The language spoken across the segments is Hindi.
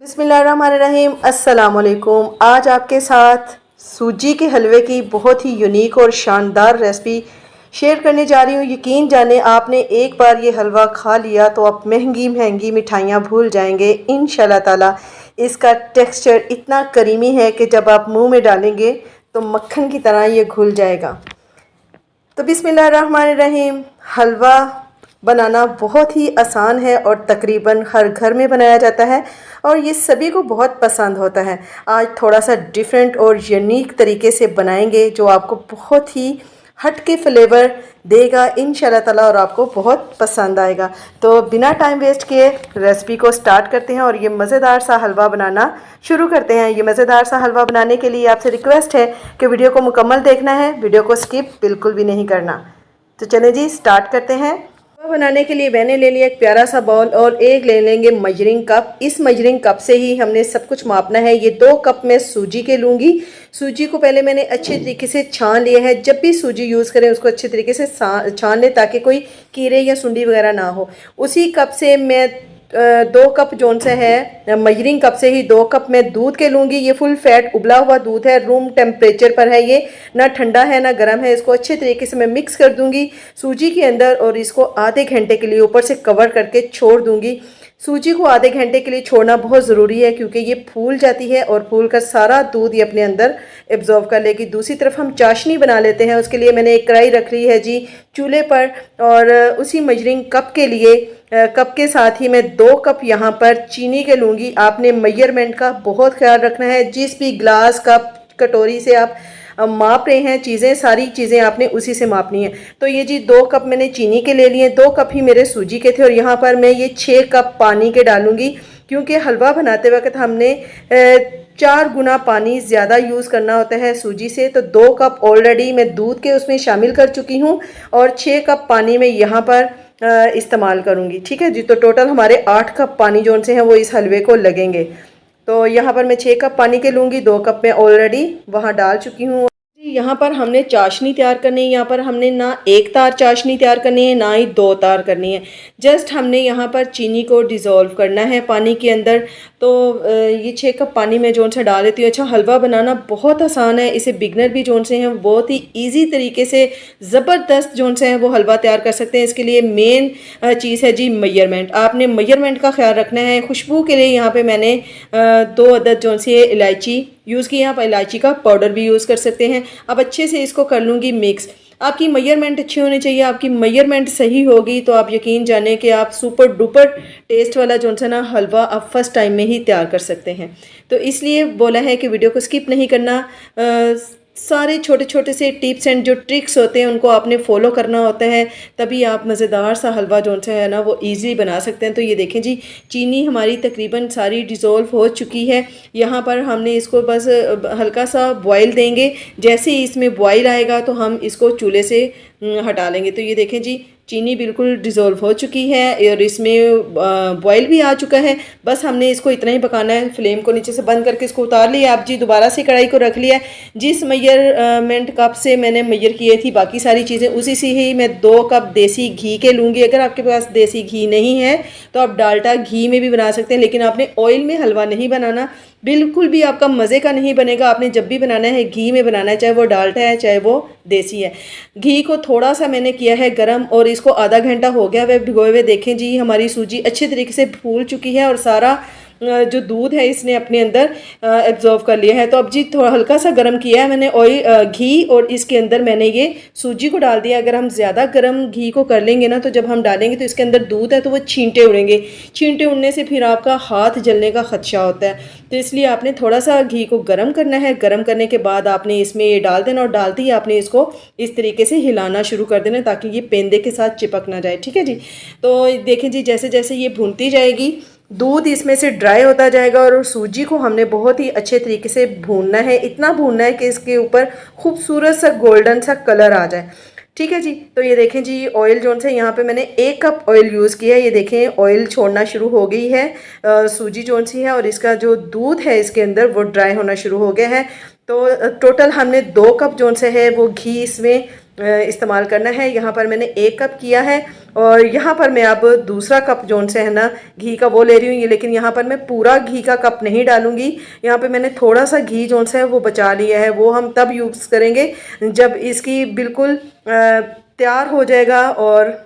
बिस्मिल्लाहिर्रहमानिर्रहीम। अस्सलाम वालेकुम। आज आपके साथ सूजी के हलवे की बहुत ही यूनिक और शानदार रेसिपी शेयर करने जा रही हूँ। यकीन जाने आपने एक बार ये हलवा खा लिया तो आप महंगी महंगी मिठाइयाँ भूल जाएंगे इंशाल्लाह ताला। इसका टेक्सचर इतना करीमी है कि जब आप मुंह में डालेंगे तो मक्खन की तरह ये घुल जाएगा। तो बिस्मिल्लाहिर्रहमानिर्रहीम। हलवा बनाना बहुत ही आसान है और तकरीबन हर घर में बनाया जाता है और ये सभी को बहुत पसंद होता है। आज थोड़ा सा डिफरेंट और यूनिक तरीके से बनाएंगे जो आपको बहुत ही हट के फ्लेवर देगा इंशाल्लाह ताला और आपको बहुत पसंद आएगा। तो बिना टाइम वेस्ट किए रेसिपी को स्टार्ट करते हैं और ये मज़ेदार सा हलवा बनाना शुरू करते हैं। ये मज़ेदार सा हलवा बनाने के लिए आपसे रिक्वेस्ट है कि वीडियो को मुकम्मल देखना है, वीडियो को स्किप बिल्कुल भी नहीं करना। तो चलें जी स्टार्ट करते हैं। बनाने के लिए मैंने ले लिया एक प्यारा सा बाउल और एक ले लेंगे मजरिंग कप। इस मजरिंग कप से ही हमने सब कुछ मापना है। ये 2 कप मैं सूजी के लूँगी। सूजी को पहले मैंने अच्छे तरीके से छान लिया है। जब भी सूजी यूज़ करें उसको अच्छे तरीके से छान लें ताकि कोई कीड़े या सुंडी वगैरह ना हो। उसी कप से मैं 2 कप जोन से है मजरिंग कप से ही 2 कप मैं दूध के लूँगी। ये फुल फैट उबला हुआ दूध है, रूम टेम्परेचर पर है, ये ना ठंडा है ना गर्म है। इसको अच्छे तरीके से मैं मिक्स कर दूँगी सूजी के अंदर और इसको आधे घंटे के लिए ऊपर से कवर करके छोड़ दूँगी। सूजी को आधे घंटे के लिए छोड़ना बहुत ज़रूरी है क्योंकि ये फूल जाती है और फूल कर सारा दूध ये अपने अंदर एब्जॉर्व कर लेगी। दूसरी तरफ हम चाशनी बना लेते हैं। उसके लिए मैंने एक कढ़ाई रख ली है जी चूल्हे पर और उसी मजरिंग कप के लिए कप के साथ ही मैं 2 कप यहाँ पर चीनी के लूँगी। आपने मेजरमेंट का बहुत ख्याल रखना है। जिस भी ग्लास कप कटोरी से आप माप रहे हैं चीज़ें, सारी चीज़ें आपने उसी से मापनी है। तो ये जी 2 कप मैंने चीनी के ले लिए, 2 कप ही मेरे सूजी के थे और यहाँ पर मैं ये 6 कप पानी के डालूँगी क्योंकि हलवा बनाते वक्त हमने 4 गुना पानी ज़्यादा यूज़ करना होता है सूजी से। तो 2 कप ऑलरेडी मैं दूध के उसमें शामिल कर चुकी हूँ और 6 कप पानी में यहाँ पर इस्तेमाल करूँगी। ठीक है जी। तो टोटल हमारे 8 कप पानी जोन से हैं वो इस हलवे को लगेंगे। तो यहाँ पर मैं 6 कप पानी के लूँगी, 2 कप मैं ऑलरेडी वहाँ डाल चुकी हूँ। यहाँ पर हमने चाशनी तैयार करनी है। यहाँ पर हमने ना 1 तार चाशनी तैयार करनी है ना ही 2 तार करनी है। जस्ट हमने यहाँ पर चीनी को डिज़ोल्व करना है पानी के अंदर। तो ये 6 कप पानी में जोन से डाल देती हूँ। अच्छा, हलवा बनाना बहुत आसान है। इसे बिगनर भी जोन से हैं बहुत ही ईजी तरीके से ज़बरदस्त जोन से हैं वो हलवा तैयार कर सकते हैं। इसके लिए मेन चीज़ है जी मेजरमेंट। आपने मेजरमेंट का ख्याल रखना है। खुशबू के लिए यहाँ पर मैंने 2 अदद जोन से इलायची यूज़ की। आप इलायची का पाउडर भी यूज़ कर सकते हैं। अब अच्छे से इसको कर लूँगी मिक्स। आपकी मेजरमेंट अच्छी होनी चाहिए। आपकी मेजरमेंट सही होगी तो आप यकीन जाने कि आप सुपर डुपर टेस्ट वाला जो है ना हलवा आप फर्स्ट टाइम में ही तैयार कर सकते हैं। तो इसलिए बोला है कि वीडियो को स्किप नहीं करना। सारे छोटे छोटे से टिप्स एंड जो ट्रिक्स होते हैं उनको आपने फॉलो करना होता है, तभी आप मज़ेदार सा हलवा जो है ना वो ईज़िली बना सकते हैं। तो ये देखें जी चीनी हमारी तकरीबन सारी डिज़ोल्व हो चुकी है। यहाँ पर हमने इसको बस हल्का सा बॉयल देंगे। जैसे ही इसमें बॉयल आएगा तो हम इसको चूल्हे से हटा लेंगे। तो ये देखें जी चीनी बिल्कुल डिज़ोल्व हो चुकी है और इसमें बॉयल भी आ चुका है। बस हमने इसको इतना ही पकाना है। फ्लेम को नीचे से बंद करके इसको उतार लिया। आप जी दोबारा से कढ़ाई को रख लिया। जिस मेजरमेंट कप से मैंने मेजर किए थी बाकी सारी चीज़ें उसी से ही मैं 2 कप देसी घी के लूँगी। अगर आपके पास देसी घी नहीं है तो आप डाल्डा घी में भी बना सकते हैं, लेकिन आपने ऑयल में हलवा नहीं बनाना, बिल्कुल भी आपका मज़े का नहीं बनेगा। आपने जब भी बनाना है घी में बनाना है, चाहे वो डाल्डा है चाहे वो देसी है। घी को थोड़ा सा मैंने किया है गरम और इसको आधा घंटा हो गया वह भिगोए हुए। देखें जी हमारी सूजी अच्छे तरीके से फूल चुकी है और सारा जो दूध है इसने अपने अंदर एब्जॉर्व कर लिया है। तो अब जी थोड़ा हल्का सा गर्म किया है मैंने ऑयल घी और इसके अंदर मैंने ये सूजी को डाल दिया। अगर हम ज़्यादा गर्म घी को कर लेंगे ना तो जब हम डालेंगे तो इसके अंदर दूध है तो वो छींटे उड़ेंगे। छींटे उड़ने से फिर आपका हाथ जलने का खदशा होता है। तो इसलिए आपने थोड़ा सा घी को गर्म करना है। गर्म करने के बाद आपने इसमें ये डाल देना और डालते ही आपने इसको इस तरीके से हिलाना शुरू कर देना ताकि ये पेंदे के साथ चिपक ना जाए। ठीक है जी। तो देखें जी जैसे जैसे ये भूनती जाएगी दूध इसमें से ड्राई होता जाएगा और सूजी को हमने बहुत ही अच्छे तरीके से भूनना है। इतना भूनना है कि इसके ऊपर खूबसूरत सा गोल्डन सा कलर आ जाए। ठीक है जी। तो ये देखें जी ऑयल जोन से यहाँ पे मैंने 1 कप ऑयल यूज़ किया है। ये देखें ऑयल छोड़ना शुरू हो गई है। सूजी जोन सी है और इसका जो दूध है इसके अंदर वो ड्राई होना शुरू हो गया है। तो टोटल हमने 2 कप जोन से है वो घी इसमें इस्तेमाल करना है। यहाँ पर मैंने 1 कप किया है और यहाँ पर मैं अब दूसरा कप जोन से है ना घी का वो ले रही हूँ ये, लेकिन यहाँ पर मैं पूरा घी का कप नहीं डालूंगी। यहाँ पे मैंने थोड़ा सा घी जोन से है वो बचा लिया है, वो हम तब यूज़ करेंगे जब इसकी बिल्कुल तैयार हो जाएगा और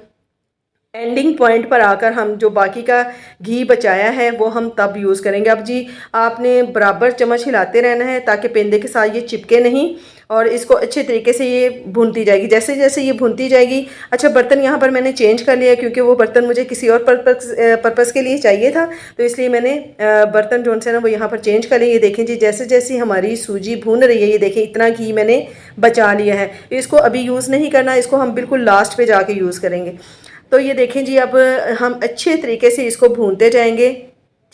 एंडिंग पॉइंट पर आकर हम जो बाकी का घी बचाया है वो हम तब यूज़ करेंगे। अब जी आपने बराबर चम्मच हिलाते रहना है ताकि पेंदे के साथ ये चिपके नहीं और इसको अच्छे तरीके से ये भूनती जाएगी। जैसे जैसे ये भूनती जाएगी, अच्छा बर्तन यहाँ पर मैंने चेंज कर लिया क्योंकि वो बर्तन मुझे किसी और पर्पज़ के लिए चाहिए था, तो इसलिए मैंने बर्तन जो है ना वो यहाँ पर चेंज कर लिया। ये देखें जी जैसे जैसे हमारी सूजी भून रही है, ये देखें इतना घी मैंने बचा लिया है। इसको अभी यूज़ नहीं करना, इसको हम बिल्कुल लास्ट पे जाके यूज़ करेंगे। तो ये देखें जी अब हम अच्छे तरीके से इसको भूनते जाएंगे,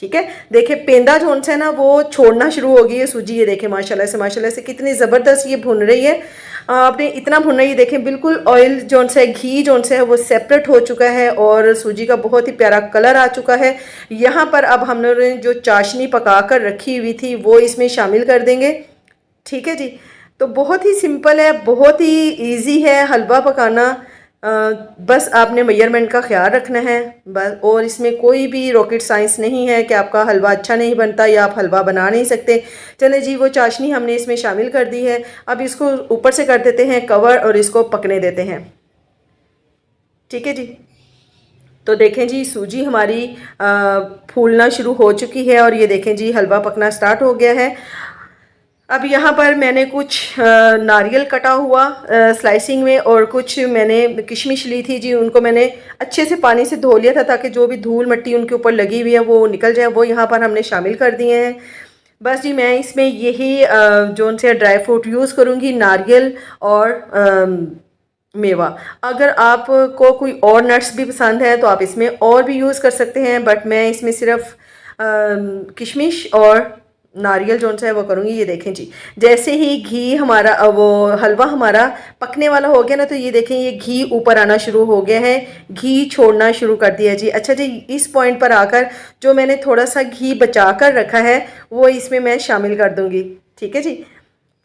ठीक है। देखिए पेंदा जोन से ना वो छोड़ना शुरू हो गई है सूजी, ये देखें माशाल्लाह से कितनी ज़बरदस्त ये भुन रही है। आपने इतना भुनना, ये देखें बिल्कुल ऑयल जोन से घी जोन से है वो सेपरेट हो चुका है और सूजी का बहुत ही प्यारा कलर आ चुका है। यहाँ पर अब हमने जो चाशनी पका कर रखी हुई थी वो इसमें शामिल कर देंगे, ठीक है जी। तो बहुत ही सिंपल है, बहुत ही ईजी है हलवा पकाना। बस आपने मेजरमेंट का ख्याल रखना है बस, और इसमें कोई भी रॉकेट साइंस नहीं है कि आपका हलवा अच्छा नहीं बनता या आप हलवा बना नहीं सकते। चले जी वो चाशनी हमने इसमें शामिल कर दी है, अब इसको ऊपर से कर देते हैं कवर और इसको पकने देते हैं, ठीक है जी। तो देखें जी सूजी हमारी फूलना शुरू हो चुकी है और ये देखें जी हलवा पकना स्टार्ट हो गया है। अब यहाँ पर मैंने कुछ नारियल कटा हुआ स्लाइसिंग में और कुछ मैंने किशमिश ली थी जी, उनको मैंने अच्छे से पानी से धो लिया था ताकि जो भी धूल मिट्टी उनके ऊपर लगी हुई है वो निकल जाए। वो यहाँ पर हमने शामिल कर दिए हैं। बस जी मैं इसमें यही जो से ड्राई फ्रूट यूज़ करूँगी, नारियल और मेवा। अगर आपको कोई और नट्स भी पसंद है तो आप इसमें और भी यूज़ कर सकते हैं, बट मैं इसमें सिर्फ किशमिश और नारियल जो है वो करूँगी। ये देखें जी जैसे ही घी हमारा वो हलवा हमारा पकने वाला हो गया ना, तो ये देखें ये घी ऊपर आना शुरू हो गया है, घी छोड़ना शुरू कर दिया जी। अच्छा जी इस पॉइंट पर आकर जो मैंने थोड़ा सा घी बचा कर रखा है वो इसमें मैं शामिल कर दूँगी, ठीक है जी।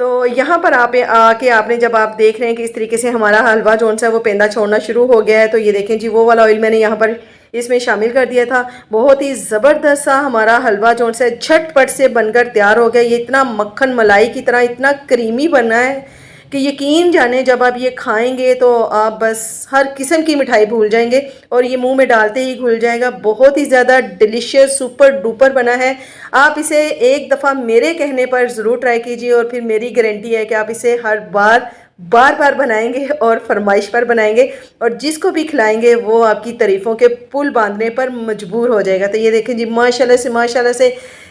तो यहाँ पर आके आपने जब आप देख रहे हैं कि इस तरीके से हमारा हलवा जो सा वो पेंदा छोड़ना शुरू हो गया है, तो ये देखें जी वो वाला ऑयल मैंने यहाँ पर इसमें शामिल कर दिया था। बहुत ही ज़बरदस्त सा हमारा हलवा जो से झटपट से बनकर तैयार हो गया। ये इतना मक्खन मलाई की तरह इतना क्रीमी बना है कि यकीन जाने जब आप ये खाएंगे तो आप बस हर किस्म की मिठाई भूल जाएंगे और ये मुंह में डालते ही घुल जाएगा। बहुत ही ज़्यादा डिलीशियस सुपर डुपर बना है। आप इसे एक दफ़ा मेरे कहने पर ज़रूर ट्राई कीजिए और फिर मेरी गारंटी है कि आप इसे हर बार बार बनाएंगे और फरमाइश पर बनाएंगे और जिसको भी खिलाएंगे वो आपकी तारीफ़ों के पुल बांधने पर मजबूर हो जाएगा। तो ये देखें जी माशाल्लाह से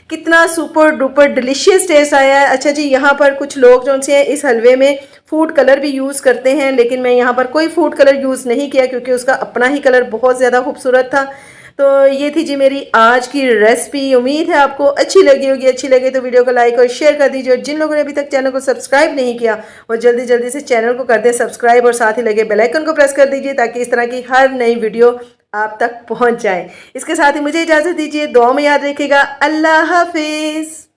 कितना सुपर डुपर डिलीशियस टेस्ट आया है। अच्छा जी यहाँ पर कुछ लोग जो से इस हलवे में फूड कलर भी यूज़ करते हैं, लेकिन मैं यहाँ पर कोई फूड कलर यूज़ नहीं किया क्योंकि उसका अपना ही कलर बहुत ज़्यादा खूबसूरत था। तो ये थी जी मेरी आज की रेसिपी। उम्मीद है आपको अच्छी लगी होगी। अच्छी लगे तो वीडियो को लाइक और शेयर कर दीजिए और जिन लोगों ने अभी तक चैनल को सब्सक्राइब नहीं किया वो जल्दी से चैनल को कर दें सब्सक्राइब और साथ ही लगे बेल आइकन को प्रेस कर दीजिए ताकि इस तरह की हर नई वीडियो आप तक पहुंच जाए। इसके साथ ही मुझे इजाज़त दीजिए, दुआ में याद रखिएगा। अल्लाह हाफिज़।